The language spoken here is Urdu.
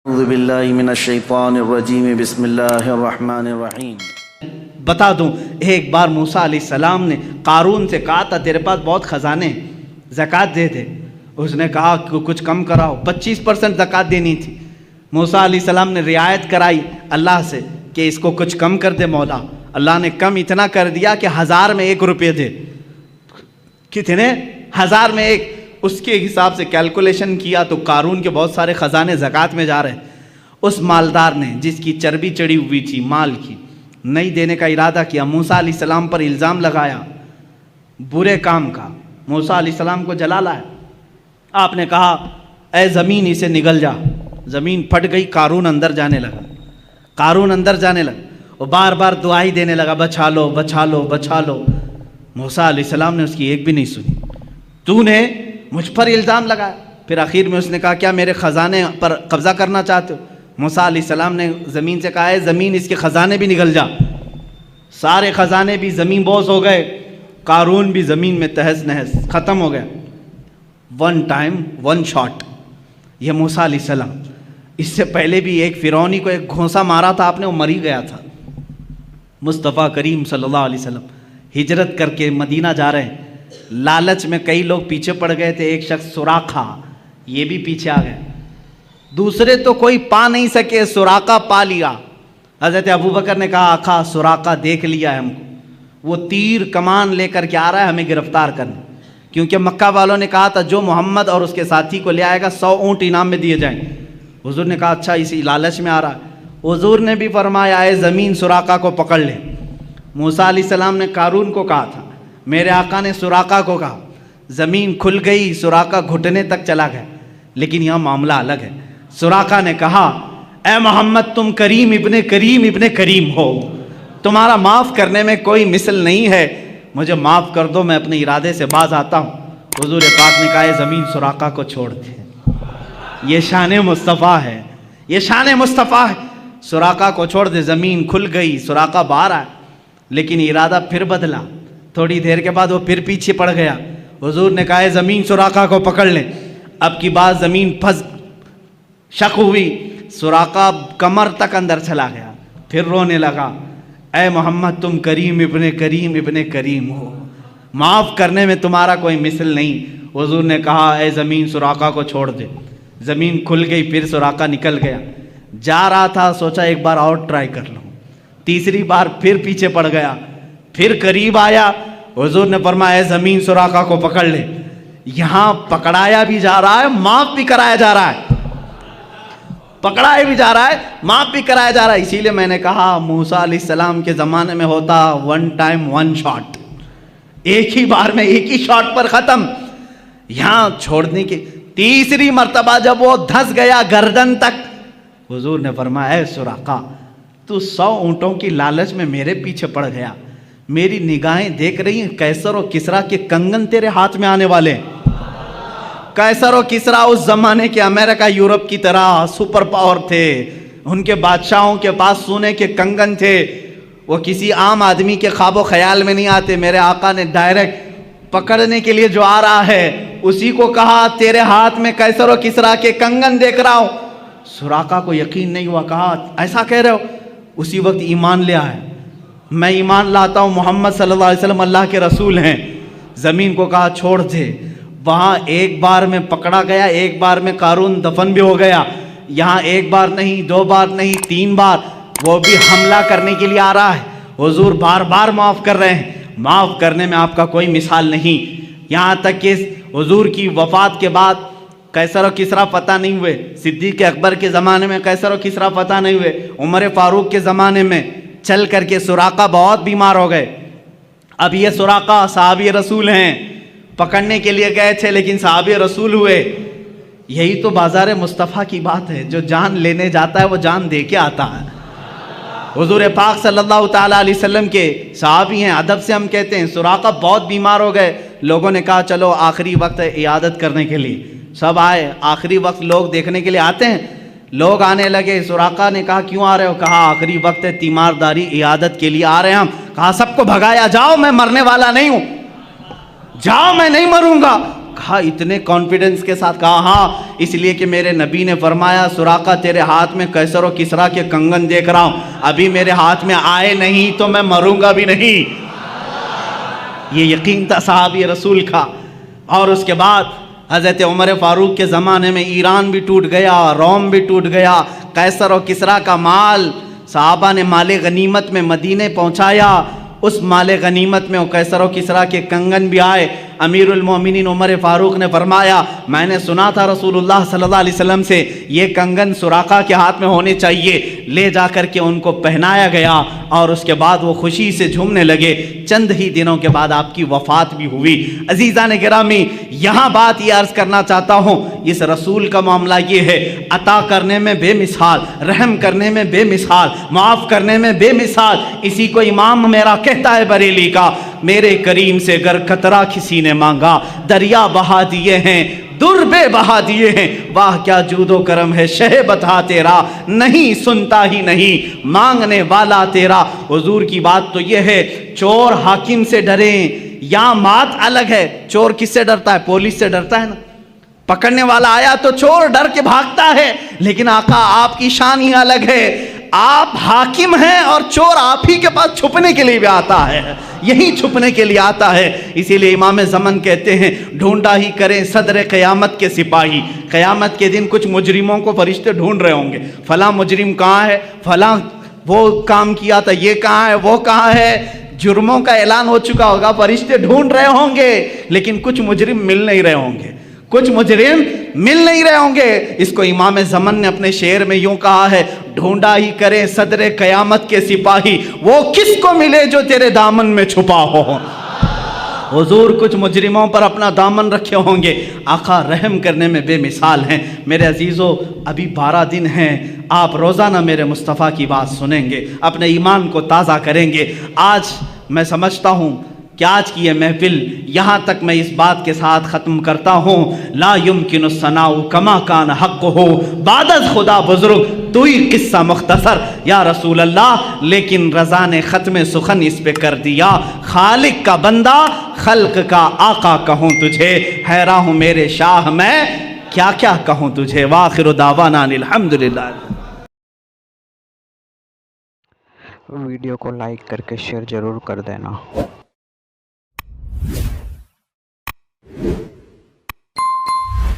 اعوذ باللہ من الشیطان الرجیم بسم اللہ الرحمن الرحیم۔ بتا دوں، ایک بار موسیٰ علیہ السلام نے قارون سے کہا تھا تیرے پاس بہت خزانے ہیں، زکوٰۃ دے دے۔ اس نے کہا کہ کچھ کم کراؤ، 25% زکوٰۃ دینی تھی۔ موسیٰ علیہ السلام نے رعایت کرائی اللہ سے کہ اس کو کچھ کم کر دے مولا۔ اللہ نے کم اتنا کر دیا کہ 1000 میں 1 روپے دے۔ کتنے؟ 1000 میں 1۔ اس کے حساب سے کیلکولیشن کیا تو قارون کے بہت سارے خزانے زکوٰۃ میں جا رہے ہیں۔ اس مالدار نے جس کی چربی چڑھی ہوئی تھی مال کی، نہیں دینے کا ارادہ کیا، موسیٰ علیہ السلام پر الزام لگایا برے کام کا، موسیٰ علیہ السلام کو جلا لایا۔ آپ نے کہا اے زمین اسے نگل جا۔ زمین پھٹ گئی، قارون اندر جانے لگا۔ قارون اندر جانے لگا، وہ بار بار دعائی دینے لگا، بچا لو بچا لو بچا لو۔ موسیٰ علیہ السلام نے اس کی ایک بھی نہیں سنی۔ تو نے مجھ پر الزام لگایا۔ پھر آخر میں اس نے کہا کیا میرے خزانے پر قبضہ کرنا چاہتے ہو؟ موسیٰ علیہ السلام نے زمین سے کہا ہے زمین اس کے خزانے بھی نگل جا۔ سارے خزانے بھی زمین بوس ہو گئے، قارون بھی زمین میں تہس نہس ختم ہو گیا۔ One time one shot. یہ موسیٰ علیہ السلام، اس سے پہلے بھی ایک فرعونی کو ایک گھونسا مارا تھا آپ نے، وہ مر ہی گیا تھا۔ مصطفیٰ کریم صلی اللہ علیہ وسلم ہجرت کر کے مدینہ جا رہے ہیں، لالچ میں کئی لوگ پیچھے پڑ گئے تھے۔ ایک شخص سراقہ، یہ بھی پیچھے آ گئے۔ دوسرے تو کوئی پا نہیں سکے، سراقہ پا لیا۔ حضرت ابوبکر نے کہا آقا سراقہ دیکھ لیا ہے ہم کو، وہ تیر کمان لے کر کے آ رہا ہے ہمیں گرفتار کرنے، کیونکہ مکہ والوں نے کہا تھا جو محمد اور اس کے ساتھی کو لے آئے گا 100 اونٹ انعام میں دیے جائیں۔ حضور نے کہا اچھا اسی لالچ میں آ رہا ہے۔ حضور نے بھی فرمایا اے زمین سراقہ کو پکڑ لے۔ موسیٰ علیہ السلام نے قارون کو کہا تھا، میرے آقا نے سراقہ کو کہا۔ زمین کھل گئی، سراقہ گھٹنے تک چلا گیا، لیکن یہاں معاملہ الگ ہے۔ سراقہ نے کہا اے محمد تم کریم ابن کریم ابن کریم ہو، تمہارا معاف کرنے میں کوئی مثل نہیں ہے، مجھے معاف کر دو، میں اپنے ارادے سے باز آتا ہوں۔ حضور پاک نے کہا اے زمین سراقہ کو چھوڑ دے۔ یہ شان مصطفیٰ ہے، یہ شان مصطفیٰ ہے۔ سراقہ کو چھوڑ دے۔ زمین کھل گئی، سراقہ باہر آیا، لیکن ارادہ پھر بدلا۔ تھوڑی دیر کے بعد وہ پھر پیچھے پڑ گیا۔ حضور نے کہا اے زمین سراقہ کو پکڑ لے۔ اب کی بات زمین پھنس شک ہوئی، سراقہ کمر تک اندر چلا گیا، پھر رونے لگا اے محمد تم کریم ابن کریم ابن کریم ہو، معاف کرنے میں تمہارا کوئی مثل نہیں۔ حضور نے کہا اے زمین سراقہ کو چھوڑ دے۔ زمین کھل گئی، پھر سراقہ نکل گیا۔ جا رہا تھا، سوچا ایک بار اور ٹرائی کر لوں۔ تیسری بار پھر پیچھے پڑ گیا، پھر قریب آیا۔ حضور نے فرمایا اے زمین سراقہ کو پکڑ لے۔ یہاں پکڑایا بھی جا رہا ہے، معاف بھی کرایا جا رہا ہے، پکڑایا بھی جا رہا ہے، معاف بھی کرایا جا رہا ہے۔ اسی لیے میں نے کہا موسیٰ علیہ السلام کے زمانے میں ہوتا ون ٹائم ون شاٹ، ایک ہی بار میں ایک ہی شاٹ پر ختم۔ یہاں چھوڑنے کی تیسری مرتبہ جب وہ دھس گیا گردن تک، حضور نے فرمایا اے سراقہ تو 100 اونٹوں کی لالچ میں میرے پیچھے پڑ گیا، میری نگاہیں دیکھ رہی ہیں قیصر و کسریٰ کے کنگن تیرے ہاتھ میں آنے والے ہیں۔ قیصر و کسریٰ اس زمانے کے امریکہ یورپ کی طرح سپر پاور تھے، ان کے بادشاہوں کے پاس سونے کے کنگن تھے، وہ کسی عام آدمی کے خواب و خیال میں نہیں آتے۔ میرے آقا نے ڈائریکٹ پکڑنے کے لیے جو آ رہا ہے اسی کو کہا تیرے ہاتھ میں قیصر و کسریٰ کے کنگن دیکھ رہا ہوں۔ سراقہ کو یقین نہیں ہوا، کہا ایسا کہہ رہے ہو؟ اسی وقت ایمان لے آئے، میں ایمان لاتا ہوں محمد صلی اللہ علیہ وسلم اللہ کے رسول ہیں۔ زمین کو کہا چھوڑ دے۔ وہاں ایک بار میں پکڑا گیا، ایک بار میں قارون دفن بھی ہو گیا۔ یہاں ایک بار نہیں، 2 بار نہیں، 3 بار وہ بھی حملہ کرنے کے لیے آ رہا ہے۔ حضور بار بار معاف کر رہے ہیں، معاف کرنے میں آپ کا کوئی مثال نہیں۔ یہاں تک کہ حضور کی وفات کے بعد قیصر و کسریٰ فتح نہیں ہوئے، صدیق اکبر کے زمانے میں قیصر و کسریٰ فتح نہیں ہوئے، عمر فاروق کے زمانے میں چل کر کے سراقہ بہت بیمار ہو گئے۔ اب یہ سراقہ صحابی رسول ہیں، پکڑنے کے لیے گئے تھے لیکن صحابی رسول ہوئے۔ یہی تو بازار مصطفیٰ کی بات ہے، جو جان لینے جاتا ہے وہ جان دے کے آتا ہے۔ حضور پاک صلی اللہ تعالیٰ علیہ وسلم کے صحابی ہیں، ادب سے ہم کہتے ہیں سراقہ بہت بیمار ہو گئے۔ لوگوں نے کہا چلو آخری وقت ہے عیادت کرنے کے لیے، سب آئے۔ آخری وقت لوگ دیکھنے کے لیے آتے ہیں، لوگ آنے لگے۔ سراقہ نے کہا کیوں آ رہے ہو؟ کہا آخری وقت ہے، تیمارداری عیادت کے لیے آ رہے ہیں ہم۔ کہا سب کو بھگایا، جاؤ میں مرنے والا نہیں ہوں، جاؤ میں نہیں مروں گا۔ کہا اتنے کانفیڈنس کے ساتھ کہا ہاں اس لیے کہ میرے نبی نے فرمایا سراقہ تیرے ہاتھ میں کیسر و کسرا کے کنگن دیکھ رہا ہوں، ابھی میرے ہاتھ میں آئے نہیں تو میں مروں گا بھی نہیں۔ یہ یقین تھا صحابی رسول کا۔ اور اس کے بعد حضرت عمر فاروق کے زمانے میں ایران بھی ٹوٹ گیا، روم بھی ٹوٹ گیا، قیصر و کسرا کا مال صحابہ نے مال غنیمت میں مدینے پہنچایا، اس مال غنیمت میں قیصر و کسرا کے کنگن بھی آئے۔ امیر المومنین عمر فاروق نے فرمایا میں نے سنا تھا رسول اللہ صلی اللہ علیہ وسلم سے یہ کنگن سراقہ کے ہاتھ میں ہونے چاہیے، لے جا کر کے ان کو پہنایا گیا اور اس کے بعد وہ خوشی سے جھومنے لگے۔ چند ہی دنوں کے بعد آپ کی وفات بھی ہوئی۔ عزیزان گرامی، یہاں بات یہ عرض کرنا چاہتا ہوں، اس رسول کا معاملہ یہ ہے، عطا کرنے میں بے مثال، رحم کرنے میں بے مثال، معاف کرنے میں بے مثال۔ اسی کو امام میرا کہتا ہے بریلی کا، میرے کریم سے گر قطرہ کسی نے مانگا دریا بہا دیے ہیں، در بے بہا دیے ہیں، واہ کیا جود و کرم ہے شہ بتا تیرا، نہیں سنتا ہی نہیں مانگنے والا تیرا۔ حضور کی بات تو یہ ہے، چور حاکم سے ڈریں یا مات الگ ہے۔ چور کس سے ڈرتا ہے؟ پولیس سے ڈرتا ہے نا، پکڑنے والا آیا تو چور ڈر کے بھاگتا ہے، لیکن آقا آپ کی شان ہی الگ ہے، آپ حاکم ہیں اور چور آپ ہی کے پاس چھپنے کے لیے بھی آتا ہے، یہی چھپنے کے لیے آتا ہے۔ اسی لیے امام زمن کہتے ہیں ڈھونڈا ہی کریں صدر قیامت کے سپاہی، قیامت کے دن کچھ مجرموں کو فرشتے ڈھونڈ رہے ہوں گے، فلاں مجرم کہاں ہے، فلاں وہ کام کیا تھا، یہ کہاں ہے، وہ کہاں ہے، جرموں کا اعلان ہو چکا ہوگا، فرشتے ڈھونڈ رہے ہوں گے، لیکن کچھ مجرم مل نہیں رہے ہوں گے، کچھ مجرم مل نہیں رہے ہوں گے۔ اس کو امام زمن نے اپنے شعر میں یوں کہا ہے، ڈھونڈا ہی کرے صدر قیامت کے سپاہی، وہ کس کو ملے جو تیرے دامن میں چھپا ہو۔ حضور کچھ مجرموں پر اپنا دامن رکھے ہوں گے، آقا رحم کرنے میں بے مثال ہیں۔ میرے عزیزو، ابھی 12 دن ہیں، آپ روزانہ میرے مصطفیٰ کی بات سنیں گے، اپنے ایمان کو تازہ کریں گے۔ آج میں سمجھتا ہوں کہ آج کی یہ محفل یہاں تک میں اس بات کے ساتھ ختم کرتا ہوں، لا یمکن الثناء کما کان حق ہو بعد از خدا بزرگ، تو ہی قصہ مختصر یا رسول اللہ، لیکن رضا نے ختم سخن اس پہ کر دیا، خالق کا بندہ خلق کا آقا کہوں تجھے، حیران ہوں میرے شاہ میں کیا کیا کہوں تجھے۔ وآخر دعوانا الحمدللہ۔ ویڈیو کو لائک کر کے شیئر ضرور کر دینا۔